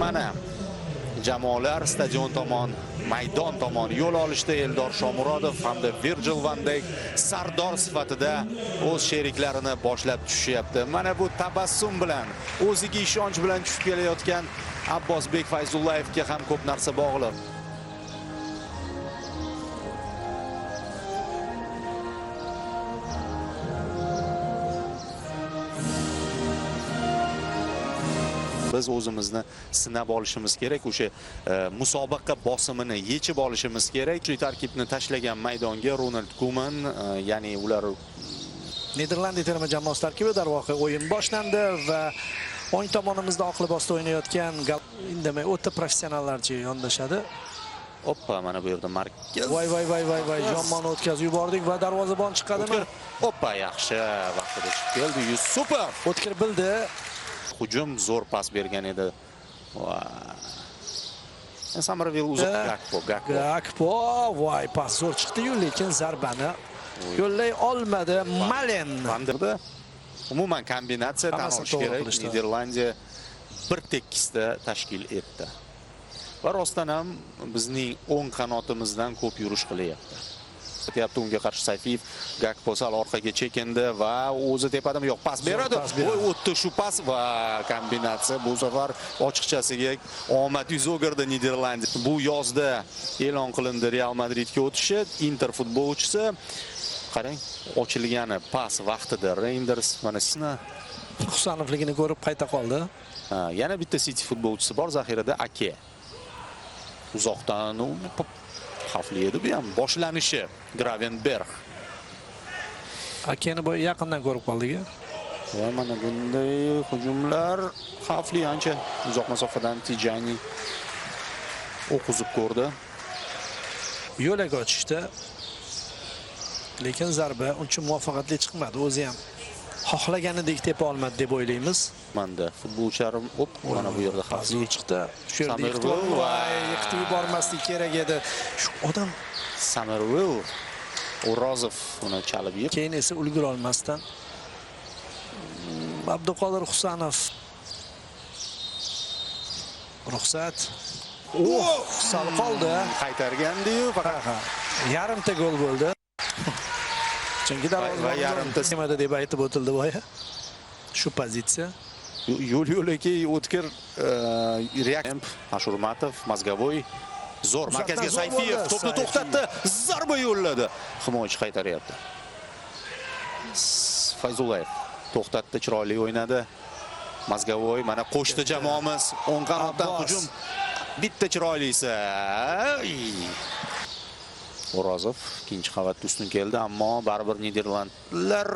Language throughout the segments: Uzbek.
mana jamoalar stadion tomon, maydon tomon yo'l olishda Eldor Shomurodov hamda Virgil van Dijk sardor sifatida o'z sheriklarini boshlab tushyapti. Mana bu tabassum bilan, o'ziga ishonch bilan tushib kelayotgan Abbosbek Fayzullayevga ham ko'p narsa bog'liq. Biz o'zimizni sinab olishimiz kerak, o'sha musobaqa bosimini yechib olishimiz kerak. Shu tarkibni tashlagan maydonga Ronald Koeman, ya'ni ular Niderlandiya terma jamoasi tarkibi darvoqe o'yin boshlandi va o'ng tomonimizda oq libosda o'ynayotgan indamay o'ta professionallarcha yondashadi. Hoppa, mana bu yerda markaz. Voy, Jonmonni o'tkazib yubordik va darvozabon chiqadimi? Hoppa, yaxshi vaqtida chiqib keldi. Super! O'tkir bildi. Hujum zo'r pas bergan edi. Samarvil uzoq Gakpo. Voy, pas zo'r chiqdi-yu, lekin zarbani yo'llay olmadi. Malen. Umuman kombinatsiya tan olish kerak. Niderlandiya bir tekisda tashkil etdi. Va rostdan ham bizning o'ng qanotimizdan ko'p yurish qilyapti. Unga qarshi Sayfiyev Gakpo sal orqaga chekindi va o'zi tepadimi yo'q, pas beradi. Voy, o'tdi shu pas va kombinatsiya bu safar ochiqchasiga omad yuz o'girdi Niderlandiya. Bu yozda e'lon qilindi Real Madridga o'tishi. Inter futbolchisi qarang, ochilgani pas vaqtida Reinders mana sizning Husanovligini ko'rib qayta qoldi. Yana bitta City futbolchisi bor zaxirada, Ake. Uzoqdan xavfli edi bu ham boshlanishi Gravenberg. Akeni boy yaqindan ko'rib qoldik. Va mana bunday hujumlar xavfli, ancha uzoq masofadan Tijani o'qizib ko'rdi. Yo'lak ochishdi. Lekin zarba uncha muvaffaqiyatli chiqmadi. O'zi ham xohlaganidek tepa olmadi deb o'ylaymiz. Manda futbolchilarim mana bu yerda xavfli chiqdi. Shu yerda yiqitib yubormaslik kerak edi. Shu odam Samarvil O'rozov uni chalib yeb. Keyin esa ulgura olmasdan Abduqodir Husanov ruxsat. Sal qoldi. Qaytargandi-yu, faqat yarimta gol bo'ldi. Chunki darvoza yarimta semada deb aytib o'tildi boya. Shu pozitsiya. Yo'l-yo'laki o'tkir Reakemp, Ashurmatov, Mazgavoy zo'r markazga Sayfiyev to'pni to'xtatdi, zarba yo'lladi. Himoyachi qaytaryapti. Fayzullayev to'xtatdi, chiroyli o'ynadi. Mazgavoy mana qo'shdi jamoamiz, o'ng qanotdan hujum. Bitta chiroylisi. O'rozov ikkinchi qavatda ustun keldi, ammo baribir Niderlandlar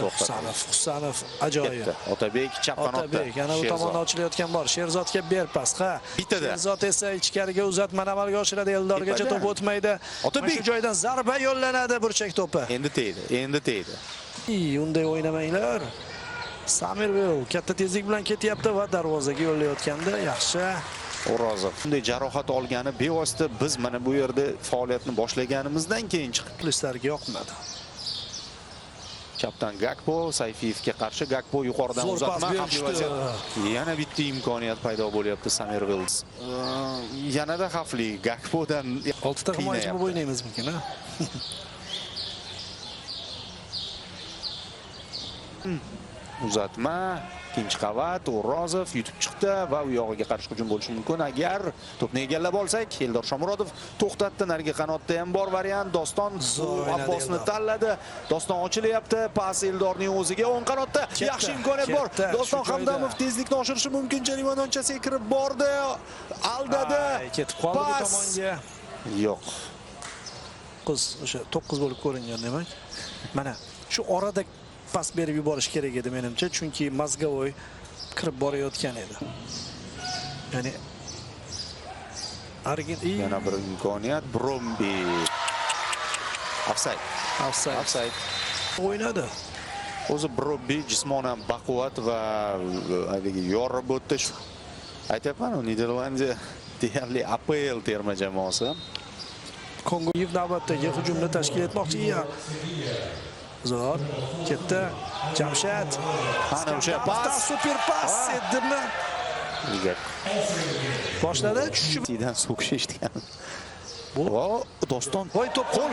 to'xtadi. Husanov ajoyib. Otabek chap qanotda. Yana bu tomonda ochilayotgan bor. Sherzodga ber pas. Bittada. Sherzod esa ichkariga uzatmani amalga oshiradi. Eldorgacha to'p o'tmaydi. Otabek shu joydan zarba yo'llanadi, burchak to'pi. Endi tegdi. Unday o'ynamanglar. Samirvil katta tezlik bilan ketyapti va darvozaga yo'llayotganda yaxshi. O'rozov bunday jarohat olgani bevosita biz mana bu yerda faoliyatni boshlaganimizdan keyin chiqishlarga yoqmadi. Chapdan Gakpo, Sayfiyevga qarshi Gakpo yuqoridan uzatma yana bitta imkoniyat paydo bo'lyapti Samirvil. Yanada xavfli Gakpodan 6 ta himoyachi bo'lib o'ynaymiz mumkin, ha? Uzatma, ikkinchi qavat, O'rozov yutib chiqdi va u yog'iga qarshi hujum bo'lishi mumkin. Agar to'pni egallab olsak, Eldor Shomurodov to'xtatdi. Narigi qanotda ham bor variant. Doston Abbosni tanladi. Doston ochilyapti. Pas Eldorning o'ziga o'ng qanotda. Yaxshi imkoniyat bor. Doston Hamdamov tezlikni oshirishi mumkin. Jarimadanchasiga kirib bordi. Aldadi. Ketib qoldi bu tomonga. Yo'q. O'sha 9 bo'lib ko'ringan demak. Mana shu orada pas berib yuborish kerak edi menimcha, chunki Mazgavoy kirib borayotgan edi. Ya'ni yana bir imkoniyat. Brombi. Offside. O'ynadi. O'zi Brombi jismonan baquvvat va yorib o'tdi. Aytyapman, Niderlandiya deyarli APL terma jamoasi. Kongoyev navbatdagi hujumni tashkil etmoqchi. Zo'r ketdi. Jamshid. Ana o'sha pas, super pas edimi? Ilgak. Boshladi, tushib. Tidan so'kish eshitgan. Bu Doston. voy to'p Qo'l.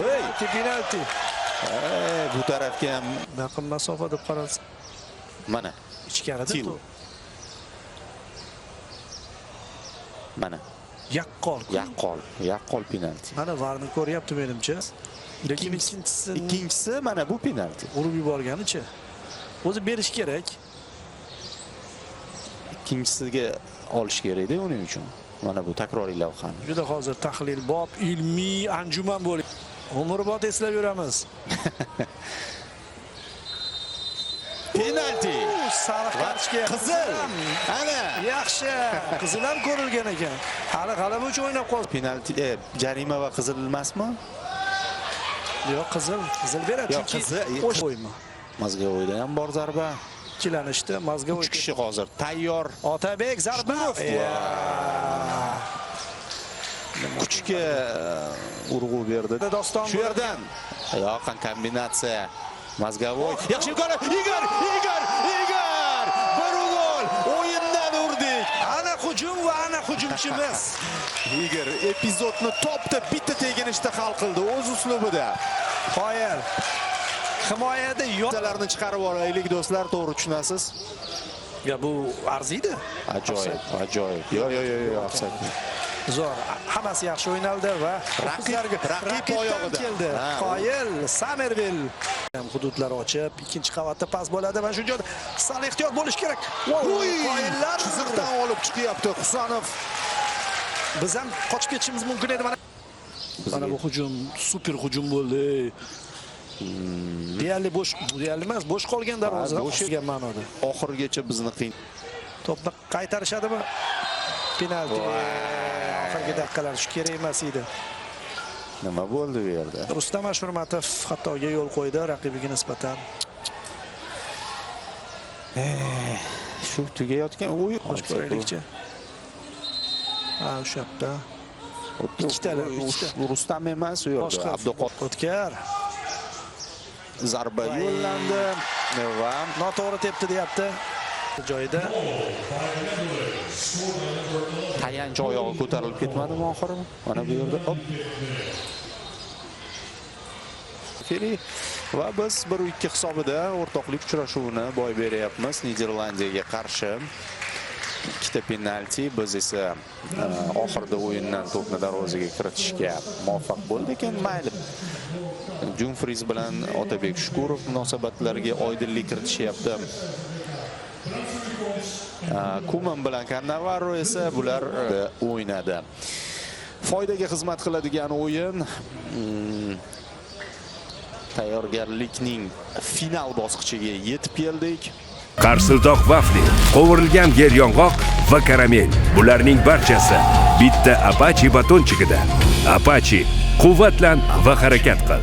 Hey, penalti. bu tarafga ham Yaqin masofa deb qarasa, mana. ichkarida Til. to'p. Mana. Yaqqol penalti. Mana VARni ko'ryapti menimcha. Lekin Ikkinchisi mana bu penalti. urib yuborganicha. O'zi berish kerak. Ikkinchisiga olish kerak-da uning uchun. Mana bu takroriy lavhani. Juda hozir tahlil bob, ilmiy anjuman bo'lib. Umrbod eslab yuramiz. Penalti. Sariq kartochka, qizil. Ana. Yaxshi. Qizil ham ko'rilgan ekan. Hali g'alaba uchun o'ynab qoldi. Penalti, jarima va qizil emasmi? Yo'q, qizil beradi. Yo'q, Chunki o'yma. Mazgavoyda ham bor zarba. Ikkilanishdi, Mazgavoy 3 kishi hozir tayyor. Otabek zarba. Kuchga urg'u berdi. Doston Shu yerdan yoqin kombinatsiya. Mazgavoy. Yaxshi gol. Igor! Bir gol. O'yindan urdik. Ana hujum va ana hujumchimiz. Igor epizodni topda bitta teginishda hal qildi o'z uslubida. Qoyil. Himoyada Yo'qlarni chiqarib olaylik do'stlar, to'g'ri tushunasiz? Ya bu arziydi. Ajoyib. Yo'q, offside. Zo'r. Hammasi yaxshi o'ynaldi va raqib oyog'ida keldi. Qoyil, Samervil ham hududlar ochib, ikkinchi qavatda pas bo'ladi va shu joyda sal ehtiyot bo'lish kerak. Qoyillar chiziqdan olib chiqyapti Husanov. Biz ham qochib ketishimiz mumkin edi. Mana bu hujum super hujum bo'ldi. Deyarli bo'sh qolgan darvoza. Bo'shgan ma'noda. Oxirgacha bizni qiyin. To'pni qaytarishadimi? Penalti. Oxirgi daqiqalar shu kerak emas edi. Nima bo'ldi bu yerda? Rustam Ashurmatov xatoga yo'l qo'ydi raqibiga nisbatan. Shu tugayotgan o'yin Qo'shqo'ylikchi. O'sha yerda. Ikkitalar, Rustam emas, u yerda Abduqodir O'tkar. Zarba yo'llandi va noto'g'ri tepdi deyapti. Joyida tayanch oyog'i ko'tarilib ketmadimi oxiri? Mana bu yerda hop. Feri va biz 1-2 hisobida o'rtoqlik uchrashuvini boy beryapmiz Niderlandiyaga qarshi. Ikkita penalti, biz esa oxirida o'yindan to'pni darvozaga kiritishga muvaffaq bo'ldik. Ekan mayli. Jumfries bilan Otabek Shukurov munosabatlariga oydinlik kiritishyapti. Kuman bilan Cannavaro esa bular o'ynadi. Foydaga xizmat qiladigan o'yin. Tayyorgarlikning final bosqichiga yetib keldik. Qarsildoq vafli, qovurilgan yer yong'oq va karamel. Bularning barchasi bitta Apache batonchigida. Apache, quvvatlan va harakat qil.